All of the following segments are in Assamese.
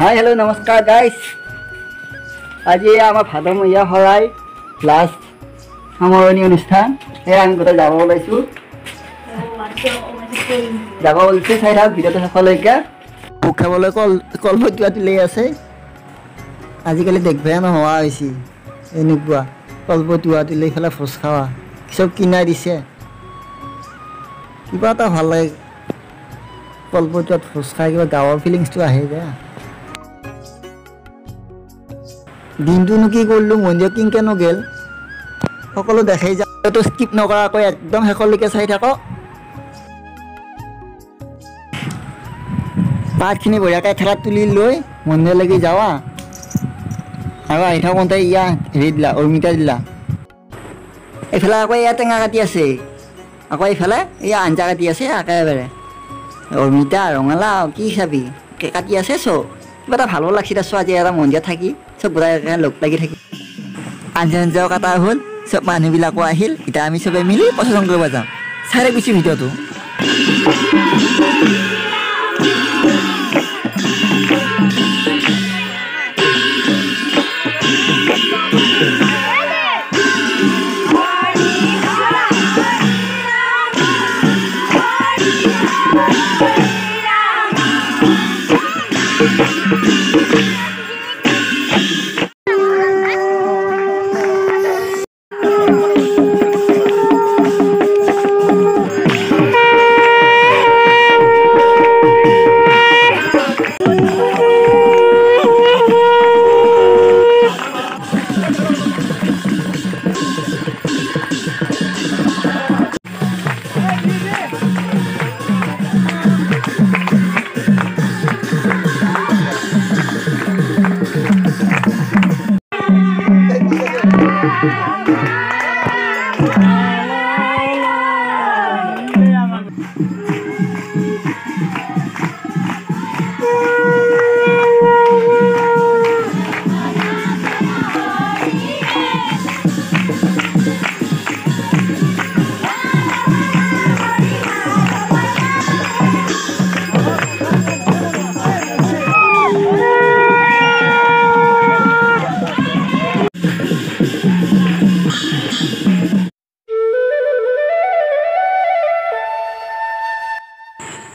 हाय हेलो नमस्कार गाइस आज आमार भादमयीया हराय लास्ट सामरणी अनुष्ठान आम गोटे যাব ওলাইছো যাব বলছে চাই থাক ভিডিওটো শেষলৈকে ভোগ খাবলৈ কলপটুৱা তুলি আছে আজিকালি দেখবাই নোহোৱা হৈছে এনেকুৱা কলপটুৱা তুলি ফেলে ভোজ খাৱা চব কিনাই দিছে কিবা এটা ভাল লাগে কলপটুৱাত ভোজ খাই কিবা গাঁৱৰ ফিলিংছটো আহে যায় দিনটো কি কৰিলোঁ মন্দিৰ কিনকেনো গেল সকলো দেখাই যায় তো স্কিপ নকৰাকৈ একদম শেষলৈকে চাই থাকক পাতখিনি বঢ়িয়াকৈ ঠেলাত তুলি লৈ মন্দিৰলৈকে যাৱা আৰু আহি থাকোঁতে ইয়া হেৰি দিলা অমিতা দিলা এইফালে আকৌ এয়া টেঙা কাটি আছে আকৌ এইফালে এয়া আঞ্জা কাটি আছে একেবাৰে অমিতা ৰঙালাও কি চাবি কাটি আছে চব কিবা এটা ভালো লাগছি দেছো আজি এটা মন্দিৰত থাকি চব গোটাই লগ লাগি থাকি আঞ্জাও কাটা হ'ল চব মানুহবিলাকো আহিল এতিয়া আমি চবে মিলি প্ৰচেছন কৰিব যাম চাই গৈছোঁ ভিডিঅ'টো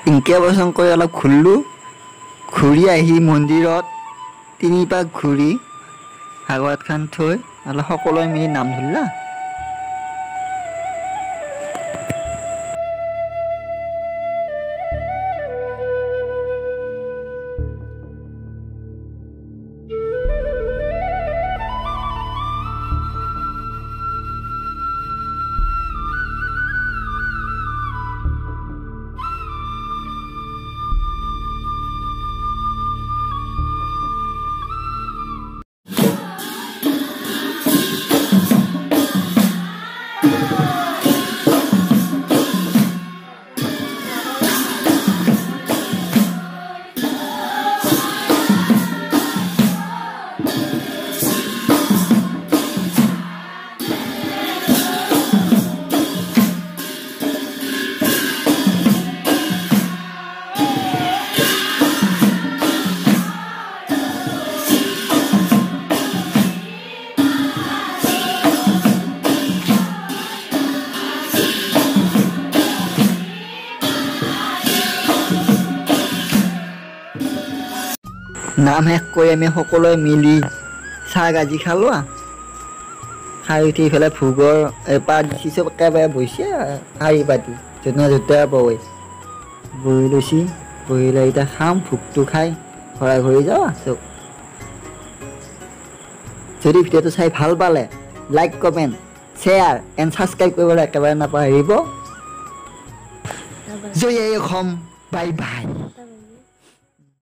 ইনকে বচন কৰি অলপ ঘূৰিলোঁ ঘূৰি আহি মন্দিৰত তিনিপাক ঘূৰি ভাগৱতখন থৈ অলপ সকলোৱে মিলি নাম ধৰিলা নাম শেষ কৰি আমি সকলোৱে মিলি চাহ গাজি খালোঁ খাই উঠি ইফালে ভোগৰ এপাত দিছি চব একেবাৰে বহিছে শাৰী পাতি য'তে য'তে বহি লৈছি বহি লৈ এতিয়া খাম ভোগটো খাই ঘৰা ঘৰি যাওঁ চব যদি ভিডিঅ'টো চাই ভাল পালে like comment share and subscribe কৰিবলৈ একেবাৰে নাপাহৰিব জয় অসম বাই বাই